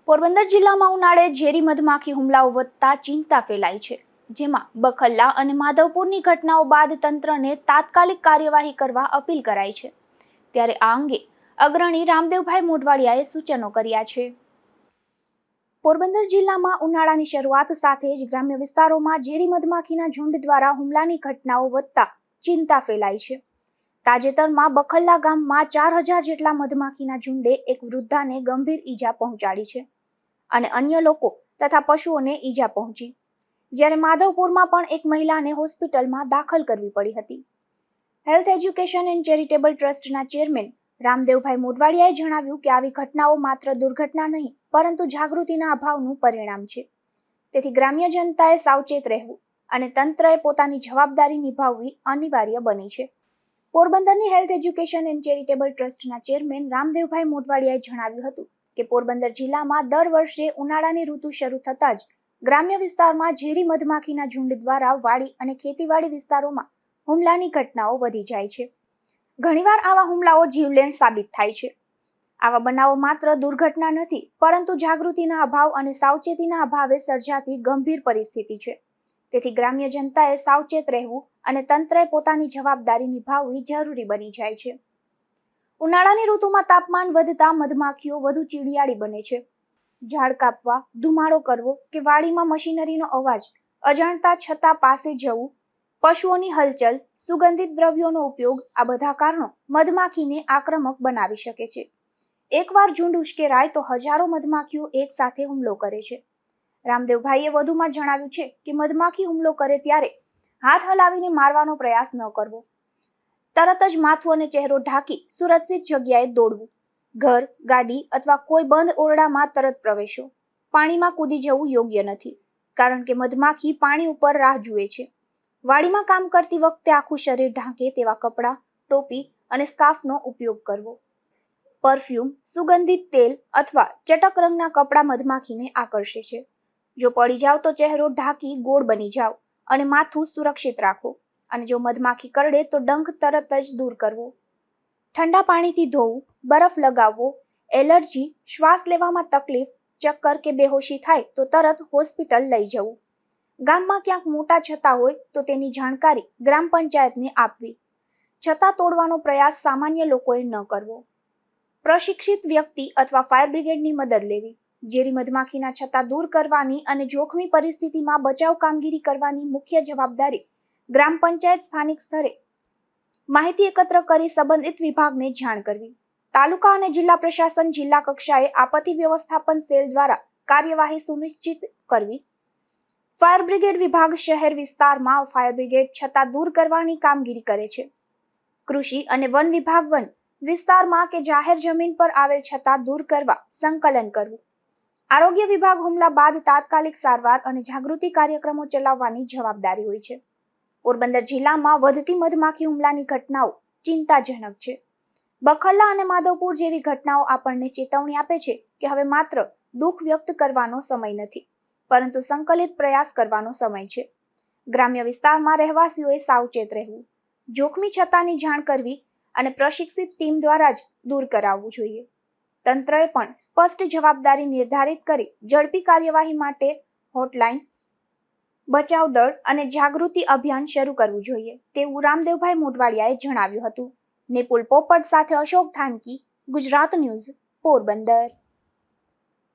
પોરબંદર જિલ્લામાં ઉનાળે ઝેરી મધમાખી હુમલાઓ વધતા ચિંતા ફેલાઈ છે, જેમાં બખલ્લા અને માધવપુરની ઘટનાઓ બાદ તંત્રને તાત્કાલિક કાર્યવાહી કરવા અપીલ કરાઈ છે. ત્યારે આ અંગે અગ્રણી રામદેવભાઈ મોઢવાડિયાએ સૂચનો કર્યા છે. પોરબંદર જિલ્લામાં ઉનાળાની શરૂઆત સાથે જ ગ્રામ્ય વિસ્તારોમાં ઝેરી મધમાખીના ઝુંડ દ્વારા હુમલાની ઘટનાઓ વધતા ચિંતા ફેલાઈ છે. તાજેતરમાં બખલ્લા ગામમાં 4000 જેટલા મધમાખીના ઝુંડે એક વૃદ્ધાને ગંભીર ઈજા પહોંચાડી છે અને અન્ય લોકો તથા પશુઓને ઈજા પહોંચી, જ્યારે માધવપુરમાં પણ એક મહિલાને હોસ્પિટલમાં દાખલ કરવી પડી હતી. હેલ્થ એજ્યુકેશન એન્ડ ચેરિટેબલ ટ્રસ્ટના ચેરમેન રામદેવભાઈ મોઢવાડિયાએ જણાવ્યું કે આવી ઘટનાઓ માત્ર દુર્ઘટના નહીં પરંતુ જાગૃતિના અભાવનું પરિણામ છે. તેથી ગ્રામ્ય જનતાએ સાવચેત રહેવું અને તંત્રએ પોતાની જવાબદારી નિભાવવી અનિવાર્ય બની છે. પોરબંદરની હેલ્થ એજ્યુકેશન એન્ડ ચેરિટેબલ ટ્રસ્ટના ચેરમેન રામદેવભાઈ મોઢવાડિયાએ જણાવ્યું હતું કે પોરબંદર જિલ્લામાં દર વર્ષે ઉનાળાની ઋતુ શરૂ થતાં જ ગ્રામ્ય વિસ્તારમાં ઝેરી મધમાખીના ઝુંડ દ્વારા વાડી અને ખેતીવાડી વિસ્તારોમાં હુમલાની ઘટનાઓ વધી જાય છે. ઘણીવાર આવા હુમલાઓ જીવલેણ સાબિત થાય છે. આવા બનાવો માત્ર દુર્ઘટના નથી પરંતુ જાગૃતિના અભાવ અને સાવચેતીના અભાવે સર્જાતી ગંભીર પરિસ્થિતિ છે. તેથી ગ્રામ્ય જનતાએ સાવચેત રહેવું અને તંત્રએ પોતાની જવાબદારી નિભાવવી જરૂરી બની જાય છે. ઉનાળાની ઋતુમાં તાપમાન વધતા મધમાખીઓ વધુ ચીડિયાળી બને છે. ઝાડ કાપવા, ધુમાડો કરવો કે વાડીમાં મશીનરીનો અવાજ, અજાણતા છતાં પાસે જવું, પશુઓની હલચલ, સુગંધિત દ્રવ્યોનો ઉપયોગ, આ બધા કારણો મધમાખીને આક્રમક બનાવી શકે છે. એકવાર ઝુંડ ઉશ્કેરાય તો હજારો મધમાખીઓ એક સાથે હુમલો કરે છે. રામદેવભાઈએ વધુમાં જણાવ્યું છે કે મધમાખી હુમલો કરે ત્યારે હાથ હલાવીને મારવાનો પ્રયાસ ન કરવો. તરત જ માથું અને ચહેરો ઢાંકી સુરક્ષિત જગ્યાએ દોડવું. ઘર, ગાડી અથવા કોઈ બંધ ઓરડામાં તરત પ્રવેશો. પાણીમાં કૂદી જવું યોગ્ય નથી, કારણ કે મધમાખી પાણી ઉપર રાહ જુએ છે. વાડીમાં કામ કરતી વખતે આખું શરીર ઢાંકે તેવા કપડાં, ટોપી અને સ્કાર્ફનો ઉપયોગ કરવો. પરફ્યુમ, સુગંધિત તેલ અથવા ચટક રંગના કપડાં મધમાખીને આકર્ષે છે. જો પડી જાવ તો ચહેરો ઢાંકી ગોળ બની જાવ અને માથું સુરક્ષિત રાખો. અને જો મધમાખી કરડે તો ડંખ તરત જ દૂર કરવો. ઠંડા પાણીથી ધોવું, બરફ લગાવવો. એલર્જી, શ્વાસ લેવામાં તકલીફ, ચક્કર કે બેહોશી થાય તો તરત હોસ્પિટલ લઈ જવું. ગામમાં ક્યાંક મોટા છતા હોય તો તેની જાણકારી ગ્રામ પંચાયતને આપવી. છતા તોડવાનો પ્રયાસ સામાન્ય લોકોએ ન કરવો. પ્રશિક્ષિત વ્યક્તિ અથવા ફાયર બ્રિગેડની મદદ લેવી. ઝેરી મધમાખીના છતા દૂર કરવાની અને જોખમી પરિસ્થિતિમાં બચાવ કામગીરી કરવાની મુખ્ય જવાબદારી ગ્રામ પંચાયત સ્થાનિક સ્તરે માહિતી એકત્ર કરી સંબંધિત વિભાગને જાણ કરવી. તાલુકા અને જિલ્લા પ્રશાસન જિલ્લા કક્ષાએ આપત્તિ વ્યવસ્થાપન સેલ દ્વારા કાર્યવાહી સુનિશ્ચિત કરવી. ફાયર બ્રિગેડ વિભાગ શહેર વિસ્તારમાં ફાયર બ્રિગેડ છતા દૂર કરવાની કામગીરી કરે છે. કૃષિ અને વન વિભાગ વન વિસ્તારમાં કે જાહેર જમીન પર આવેલ છતા દૂર કરવા સંકલન કરવું. આરોગ્ય વિભાગ હુમલા બાદ તાત્કાલિક સારવાર અને જાગૃતિ કાર્યક્રમો ચલાવવાની જવાબદારી હોય છે. પોરબંદર જિલ્લામાં વધતી મધમાખી હુમલાની ઘટનાઓ ચિંતાજનક છે. બખલ્લા અને માધવપુર જેવી ઘટનાઓ આપણને ચેતવણી આપે છે કે હવે માત્ર દુઃખ વ્યક્ત કરવાનો સમય નથી, પરંતુ સંકલિત પ્રયાસ કરવાનો સમય છે. ગ્રામ્ય વિસ્તારમાં રહેવાસીઓએ સાવચેત રહેવું, જોખમી છતાની જાણ કરવી અને પ્રશિક્ષિત ટીમ દ્વારા જ દૂર કરાવવું જોઈએ. તંત્રએ પણ સ્પષ્ટ જવાબદારી નિર્ધારિત કરી ઝડપી કાર્યવાહી માટે હોટલાઇન, બચાવ દળ અને જાગૃતિ અભિયાન શરૂ કરવું જોઈએ તેવું રામદેવભાઈ મોઢવાડિયાએ જણાવ્યું હતું. નિપુલ પોપટ સાથે અશોક થાનકી, ગુજરાત ન્યૂઝ, પોરબંદર.